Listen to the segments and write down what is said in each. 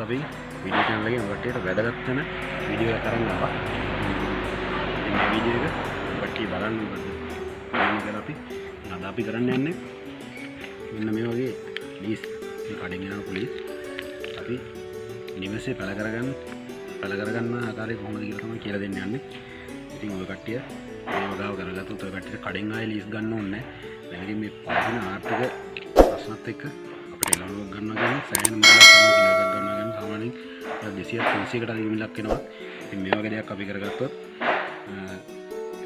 අපි video channel එකේ ඔයගොල්ලන්ට වැදගත් වෙන වීඩියෝ එකක් අරන් ආවා. ඉතින් මේ වීඩියෝ එක ඔයගොල්ලෝ බලන්න මොකද කියලා අපි කරන්න යන්නේ මෙන්න මේ වගේ ලීස් කඩෙන් එන පොලිස් අපි නිවසේ පැල කරගන්න ආකාරය කොහොමද කියලා තමයි කියලා දෙන්න යන්නේ. ඉතින් ඔය කට්ටිය මේ වගාව කරගත්තොත් ඔය කට්ටියට කඩෙන් ආයේ ලීස් ගන්න ඕනේ නැහැ. දැන් ඉතින් මේ පවතින ආර්ථික ප්‍රශ්නත් එක්ක අපිට එළවලුවක් ගන්නවා කියන්නේ සෑහෙන මුදලක් තමයි කිලෝ එකක් ගන්නවා කියන්නේ සාමාන්‍යයෙන් 200-300කට අධික මිලක් වෙනවා. ඉතින් මේ වගේ දෙයක් අපි කරගත්තොත්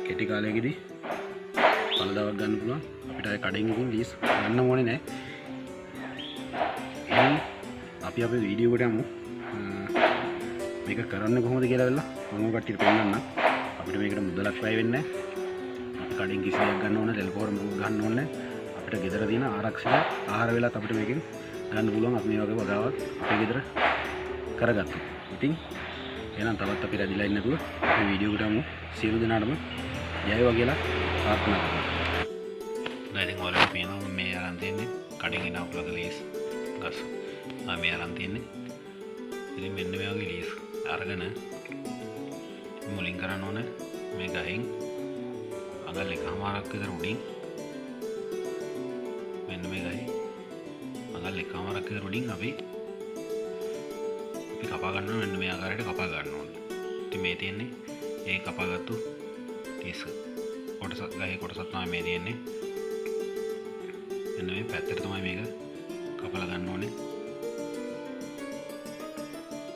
කෙටි කාලයකදී පළදාවක් ගන්න පුළුවන්. අපිට අය කඩෙන් ඉතින් ලීස් ගන්න ඕනේ නැහැ. එහෙනම් අපි අපේ වීඩියෝ එකට යමු. මේක කරන්න කොහොමද කියලා වෙලා මම කට්ටියට පෙන්නන්න. අපිට මේකට මුදලක් වැය වෙන්නේ නැහැ. අපි කඩෙන් කිසියක් ගන්න ඕනේ, තෙල් පොර මුක් ගන්න ඕනේ. අපිට ගෙදර තියෙන ආරක්ෂක ආහාර වේලත් අපිට මේකෙන් ගන්න පුළුවන්. අපි මේ වගේ වගාවක් අපේ ගෙදර කරගත්තා. ඉතින් එහෙනම් තවත් අපි රැඳිලා ඉන්නේ නැතුව අපි වීඩියෝ එකට යමු. සියලු දෙනාටම ජය වේවා කියලා ප්‍රාර්ථනා කරනවා. දැන් ඉතින් ඔයාලට පේනවා මේ අරන් තියෙන්නේ කඩෙන් එන අපලක ලීස් ගස්. මේ අරන් තියෙන්නේ. ඉතින් මෙන්න මේ වගේ ලීස් අරගෙන මුලින් කරන්න ඕනේ මේ ගහෙන් අඟල් එකමාරක් විතර උඩින් මෙන්න මේ ගහේ අඟල් එකමාරක් විතර උඩින් අපි කපා ගන්නවා. මෙන්න මේ ආකාරයට කපා ගන්න ඕනේ. ඉතින් මේ තියෙන්නේ ඒ කපාගත්තු ටිස් කොටස ගහේ කොටසක් තමයි මේ තියෙන්නේ. මෙන්න මේ පැත්තට තමයි මේක කපලා ගන්න ඕනේ.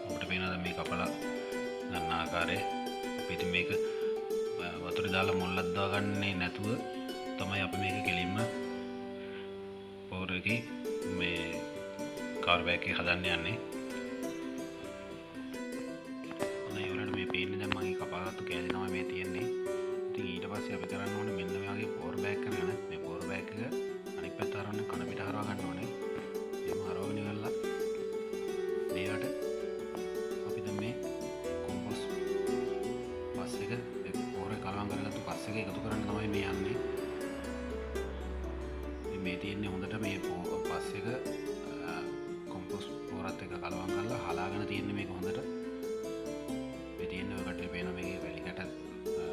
අපිට පේනවා මේ කපලා ගන්න ආකාරය. අපි මේක වතුරේ දාලා මොල්ලක් දාගන්නේ නැතුව තමයි අපි මේක කෙලින්ම පොරේකේ මේ කාර් බෑග් එක හදන්න යන්නේ. ඔන්න ඒවලට මේ පේන්නේ දැන් මගේ කපාගත්තු කෑලි තමයි මේ තියෙන්නේ. ඉතින් ඊට පස්සේ අපි කරන්න ඕනේ මෙන්න මේ වගේ පොර බෑග් කරගෙන මේ පොර බෑග් එක අනිත් පැත්ත හරවන්න කන පිට හරවා ගන්න ඕනේ. එහෙම හරවගෙන ඉවරලා මේකට අපි දැන් මේ කොම්පෝස් පස් එක පොරේ කලවම් කරගත්තු පස් එක එකතු කරන්න තමයි මේ යන්නේ. මේ තියෙන්නේ හොඳට මේ පස් එක කොම්පෝස් පොරත් එක කලවම් කරලා හලාගෙන තියෙන්නේ මේක හොඳට. මේ තියෙන්නේ ඔය කටේ පේන මේකේ වැලි කැට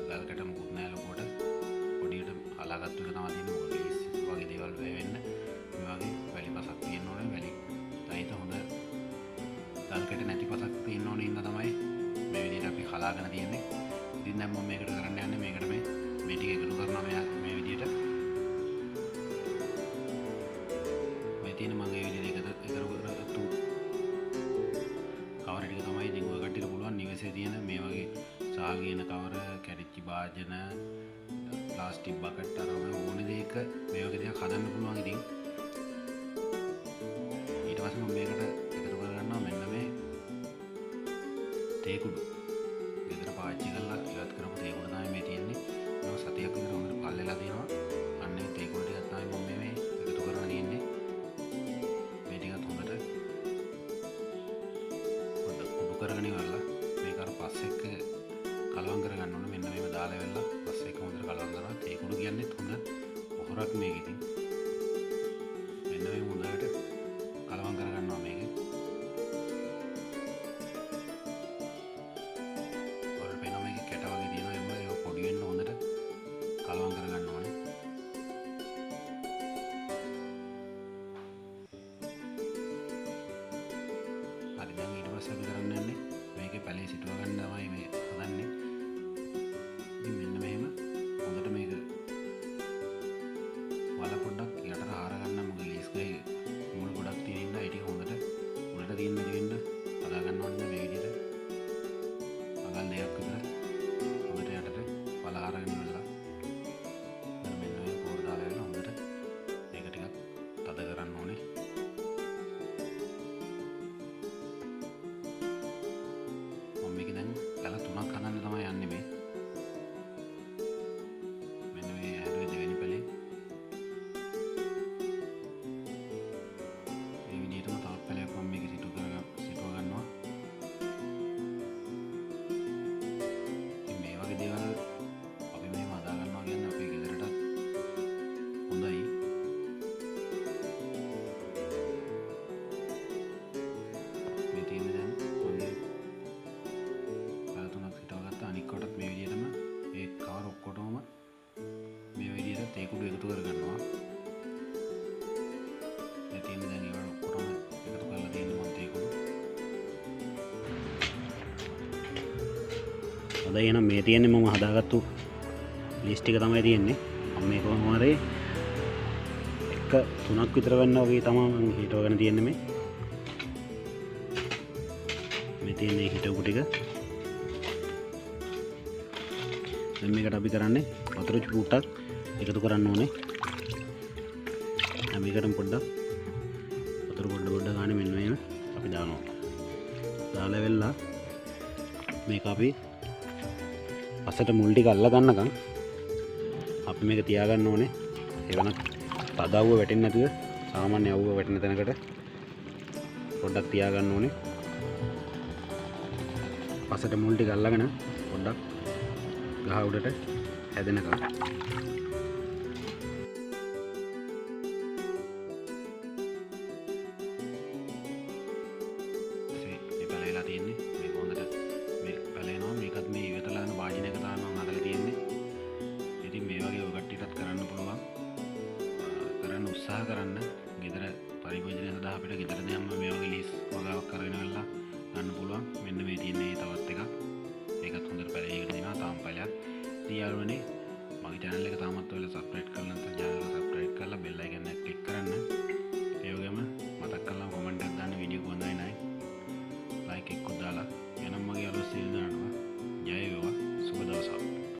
ගල් කැට මුකුත් නැහැ ලොකුවට. පොඩියට හලාගත්තු එක තමයි තියෙන්නේ. මොකද ලීස් වගේ දේවල් වෙ වෙන්න මේ වගේ වැලි පසක් තියෙන්න ඕනේ. වැලි තයිත හොඳ ගල් කැට නැති පසක් තියෙන්න ඕනේ. ඉන්න තමයි මේ විදිහට අපි හලාගෙන තියෙන්නේ. ඉතින් දැන් මම මේකට කරන්න යන්නේ මේකට මේ ටික එකතු කරනවා මේ විදිහට. මේ තියෙන මගේ විදිහට එකතු කවර ටික තමයි ඉතින් ඔය කට්ටියට පුළුවන් නිවසේ තියෙන මේ වගේ සාල් කියන කවර, කැඩිච්ච භාජන, ප්ලාස්ටික් බකට් අරගෙන ඕන දෙයක මේ වගේ දෙයක් හදන්න පුළුවන්. ඉතින් ඊට පස්සේ මම මේකට එකතු කරගන්නවා මෙන්න මේ තේ කුඩු. ගෙදර පාවිච්චි කරලා ඉවත් කරපු තේ කුඩු තමයි මේ තියෙන්නේ. මම සතියක් විතර හොඳට පල්ලෙලා තියෙනවා. අන්න ඒ තේ කුඩු ටිකක් තමයි මම මේ එකතු කරලා තියෙන්නේ. මේ ටිකත් හොඳට කුඩු කරගෙන ඉවරලා මේක අර පස් එක්ක කලවම් කරගන්න ඕනේ. මෙන්න මේව දාලා ඉවරලා පස් එක්ක හොඳට කලවම් කරනවා. තේ කුඩු කියන්නේ හොඳ පොහොරක් මේක. ඉතින් මෙන්න මේ හොඳට කලවම් කරගන්නවා මේක. ඔයාලට පේනවා මේක කැට වගේ තියෙනවා. ඒක පොඩි වෙන්න හොඳට කලවම් කරගන්න ඕනේ. හරි දැන් ඊට පස්සේ අපි කරන්න යන්නේ මේකේ පැලේ සිටව ගන්න තමයි මේ හදන්නේ. ඉතින් මෙන්න මෙහෙම හොඳට මේක වල පොඩ්ඩක් යටට හාර ගන්න. මොකද ලීස් ගහේ මුල් ගොඩක් තියෙන ඉන්න ඒ ටික හොඳට උඩට තියෙන දෙන්න හදා ගන්න ඕනේ මේ විදිහට. අගල් දෙකක් විතර හොඳට යටට වල හාරගෙන ඉවරලා දැන් මෙන්න මේ පොර දාලා වෙන හොඳට මේක ටිකක් තද කරන්න ඕනේ. මම මේක දැන් පැල 3ක් හදන්න තමයි යන්නේ මේ. මෙන්න මේ ඇරුවේ දෙවෙනි පැලේ මේ විදිහටම තවත් පැලයක් මම මේක සිටව ගන්නවා. හොඳයි එහෙනම් මේ තියෙන්නේ මම හදාගත්තු ලිස්ට් එක තමයි තියෙන්නේ. මම මේක කොහොම හරි එක 3ක් විතර වෙන්න වගේ තමයි මම හිතවගෙන තියෙන්නේ මේ තියෙන්නේ හිටවපු ටික. දැන් මේකට අපි කරන්නේ වතුර චුට්ටක් එකතු කරන්න ඕනේ. දැන් මේකටම පොඩ්ඩක් වතුර පොඩ්ඩ ගන්න මෙන්න මේම අපි දානවා. දාලා වෙලා මේක අපි අසට මුල් ටික අල්ල ගන්නකම් අපි මේක තියාගන්න ඕනේ. එවනත් තද අවුව වැටෙන්නේ නැතුව සාමාන්‍ය අවුව වැටෙන තැනකට පොඩ්ඩක් තියාගන්න ඕනේ. අසට මුල් ටික අල්ලගෙන පොඩ්ඩක් ගහ උඩට හැදෙනකම් උත්සාහ කරන්න. ගෙදර පරිභෝජනය සඳහා අපිට ගෙදර දෙයක්ම මේ වගේ ලීස් වගාවක් කරගෙන වෙලා ගන්න පුළුවන්. මෙන්න මේ තියෙන්නේ තවත් එකක්. ඒකත් හොඳට පැලයකට දෙනවා තාම පැලයක්. ඉතින් යාළුවනේ මගේ channel එක තාමත් ඔයාලා subscribe කරලා නැත්නම් channel එක subscribe කරලා bell icon එක click කරන්න. ඒ වගේම මතක් කරලා comment එකක් දාන්න වීඩියෝ එක හොඳයි නයි. like එකක් දාලා එනම් මගේ අලුත් සීරීස් දානවා. ජය වේවා. සුබ දවසක්.